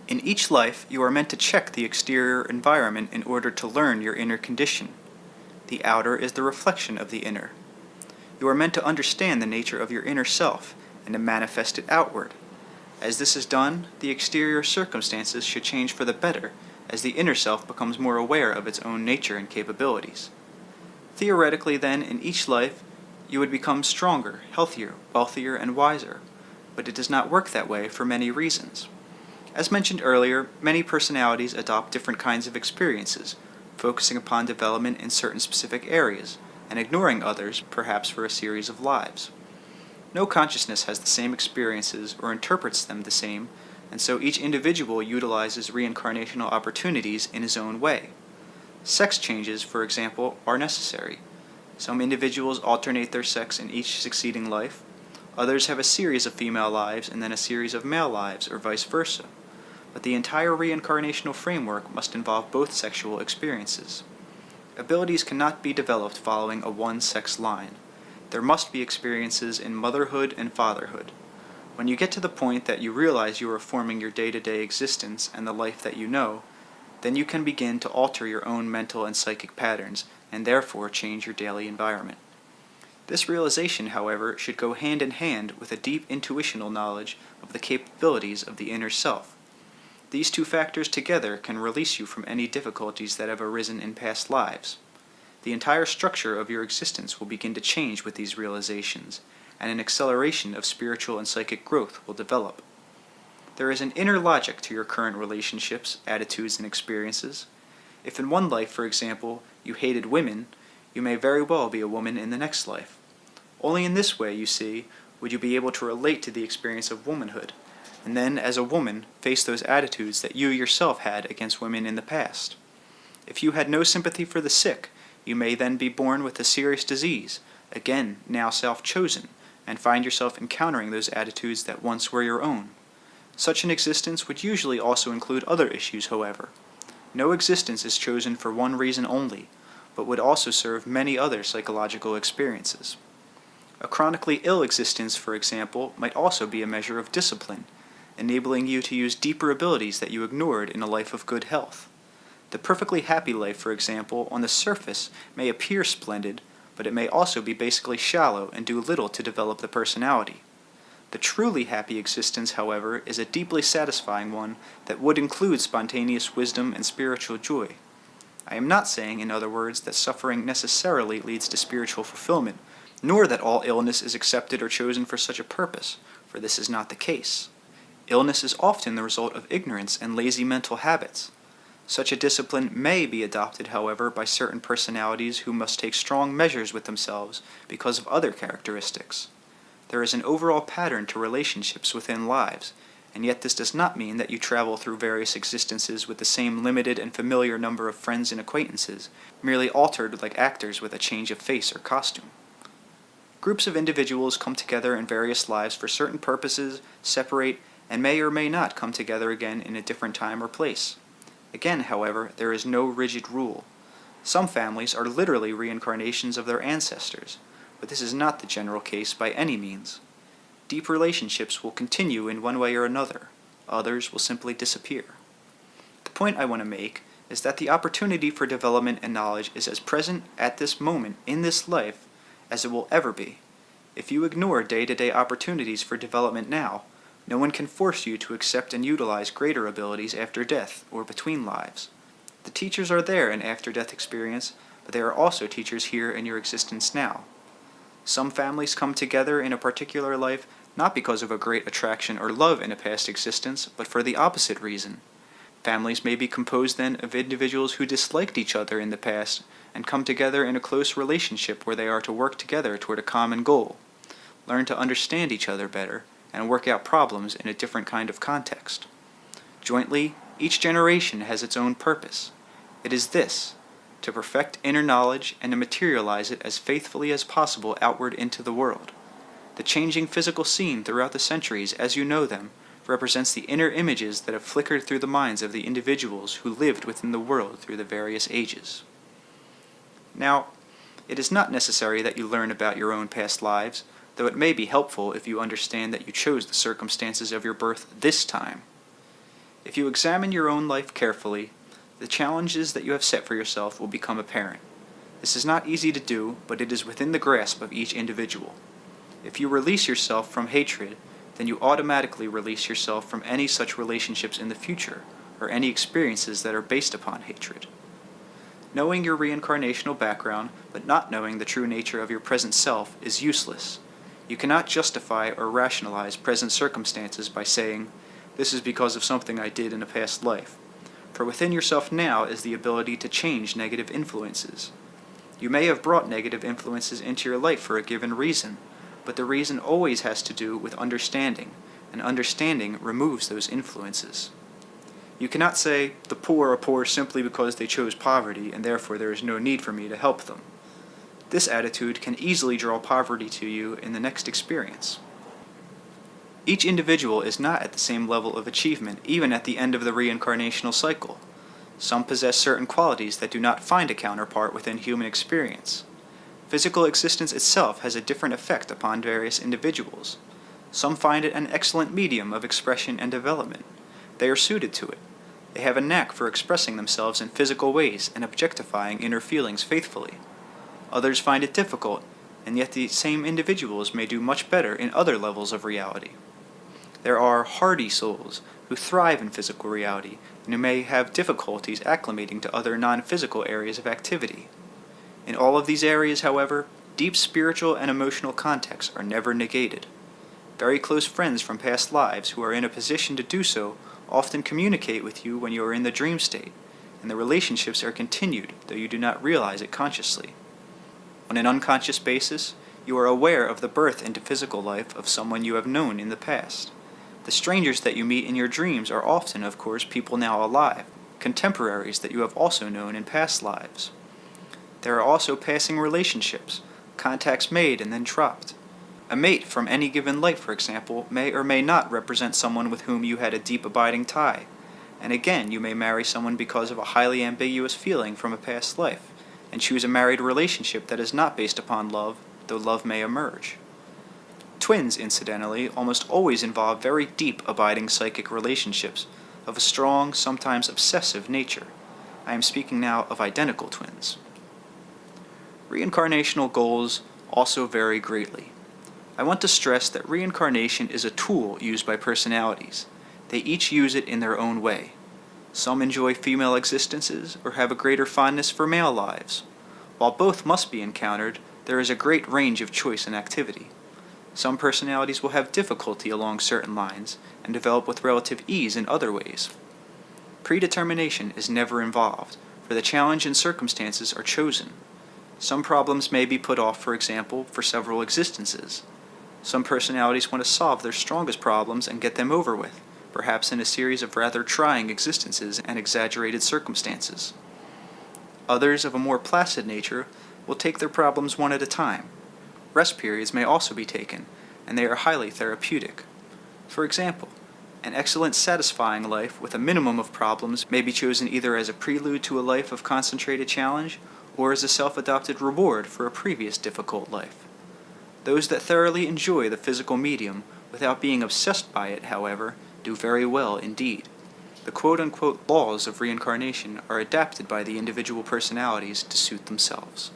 In each life, you are meant to check the exterior environment in order to learn your inner condition. The outer is the reflection of the inner. You are meant to understand the nature of your inner self and to manifest it outward. As this is done, the exterior circumstances should change for the better as the inner self becomes more aware of its own nature and capabilities. Theoretically, then, in each life, you would become stronger, healthier, wealthier, and wiser, but it does not work that way for many reasons. As mentioned earlier, many personalities adopt different kinds of experiences, focusing upon development in certain specific areas, and ignoring others, perhaps for a series of lives. No consciousness has the same experiences or interprets them the same, and so each individual utilizes reincarnational opportunities in his own way. Sex changes, for example, are necessary. Some individuals alternate their sex in each succeeding life. Others have a series of female lives and then a series of male lives, or vice versa. But the entire reincarnational framework must involve both sexual experiences. Abilities cannot be developed following a one-sex line. There must be experiences in motherhood and fatherhood. When you get to the point that you realize you are forming your day-to-day existence and the life that you know, then you can begin to alter your own mental and psychic patterns, and therefore change your daily environment. This realization, however, should go hand in hand with a deep intuitional knowledge of the capabilities of the inner self. These two factors together can release you from any difficulties that have arisen in past lives. The entire structure of your existence will begin to change with these realizations, and an acceleration of spiritual and psychic growth will develop. There is an inner logic to your current relationships, attitudes, and experiences. If in one life, for example, you hated women, you may very well be a woman in the next life. Only in this way, you see, would you be able to relate to the experience of womanhood, and then, as a woman, face those attitudes that you yourself had against women in the past. If you had no sympathy for the sick, you may then be born with a serious disease, again, now self-chosen, and find yourself encountering those attitudes that once were your own. Such an existence would usually also include other issues, however. No existence is chosen for one reason only, but would also serve many other psychological experiences. A chronically ill existence, for example, might also be a measure of discipline, enabling you to use deeper abilities that you ignored in a life of good health. The perfectly happy life, for example, on the surface may appear splendid, but it may also be basically shallow and do little to develop the personality. The truly happy existence, however, is a deeply satisfying one that would include spontaneous wisdom and spiritual joy. I am not saying, in other words, that suffering necessarily leads to spiritual fulfillment, nor that all illness is accepted or chosen for such a purpose, for this is not the case. Illness is often the result of ignorance and lazy mental habits. Such a discipline may be adopted, however, by certain personalities who must take strong measures with themselves because of other characteristics. There is an overall pattern to relationships within lives, and yet this does not mean that you travel through various existences with the same limited and familiar number of friends and acquaintances, merely altered like actors with a change of face or costume. Groups of individuals come together in various lives for certain purposes, separate, and may or may not come together again in a different time or place. Again, however, there is no rigid rule. Some families are literally reincarnations of their ancestors, but this is not the general case by any means. Deep relationships will continue in one way or another. Others will simply disappear. The point I want to make is that the opportunity for development and knowledge is as present at this moment in this life as it will ever be. If you ignore day-to-day opportunities for development now, no one can force you to accept and utilize greater abilities after death or between lives. The teachers are there in after-death experience, but they are also teachers here in your existence now. Some families come together in a particular life not because of a great attraction or love in a past existence, but for the opposite reason. Families may be composed then of individuals who disliked each other in the past and come together in a close relationship where they are to work together toward a common goal, learn to understand each other better, and work out problems in a different kind of context. Jointly, each generation has its own purpose. It is this: to perfect inner knowledge and to materialize it as faithfully as possible outward into the world. The changing physical scene throughout the centuries as you know them represents the inner images that have flickered through the minds of the individuals who lived within the world through the various ages. Now, it is not necessary that you learn about your own past lives, though it may be helpful if you understand that you chose the circumstances of your birth this time. If you examine your own life carefully, the challenges that you have set for yourself will become apparent. This is not easy to do, but it is within the grasp of each individual. If you release yourself from hatred, then you automatically release yourself from any such relationships in the future, or any experiences that are based upon hatred. Knowing your reincarnational background, but not knowing the true nature of your present self, is useless. You cannot justify or rationalize present circumstances by saying, "This is because of something I did in a past life." For within yourself now is the ability to change negative influences. You may have brought negative influences into your life for a given reason, but the reason always has to do with understanding, and understanding removes those influences. You cannot say, "The poor are poor simply because they chose poverty, and therefore there is no need for me to help them." This attitude can easily draw poverty to you in the next experience. Each individual is not at the same level of achievement even at the end of the reincarnational cycle. Some possess certain qualities that do not find a counterpart within human experience. Physical existence itself has a different effect upon various individuals. Some find it an excellent medium of expression and development. They are suited to it. They have a knack for expressing themselves in physical ways and objectifying inner feelings faithfully. Others find it difficult, and yet the same individuals may do much better in other levels of reality. There are hardy souls who thrive in physical reality and who may have difficulties acclimating to other non-physical areas of activity. In all of these areas, however, deep spiritual and emotional contexts are never negated. Very close friends from past lives who are in a position to do so often communicate with you when you are in the dream state, and the relationships are continued, though you do not realize it consciously. On an unconscious basis, you are aware of the birth into physical life of someone you have known in the past. The strangers that you meet in your dreams are often, of course, people now alive, contemporaries that you have also known in past lives. There are also passing relationships, contacts made and then dropped. A mate from any given life, for example, may or may not represent someone with whom you had a deep abiding tie, and again you may marry someone because of a highly ambiguous feeling from a past life, and choose a married relationship that is not based upon love, though love may emerge. Twins, incidentally, almost always involve very deep abiding psychic relationships of a strong, sometimes obsessive nature. I am speaking now of identical twins. Reincarnational goals also vary greatly. I want to stress that reincarnation is a tool used by personalities. They each use it in their own way. Some enjoy female existences or have a greater fondness for male lives. While both must be encountered, there is a great range of choice and activity. Some personalities will have difficulty along certain lines and develop with relative ease in other ways. Predetermination is never involved, for the challenge and circumstances are chosen. Some problems may be put off, for example, for several existences. Some personalities want to solve their strongest problems and get them over with, perhaps in a series of rather trying existences and exaggerated circumstances. Others of a more placid nature will take their problems one at a time. Rest periods may also be taken, and they are highly therapeutic. For example, an excellent satisfying life with a minimum of problems may be chosen either as a prelude to a life of concentrated challenge or as a self-adopted reward for a previous difficult life. Those that thoroughly enjoy the physical medium without being obsessed by it, however, do very well indeed. The quote-unquote laws of reincarnation are adapted by the individual personalities to suit themselves.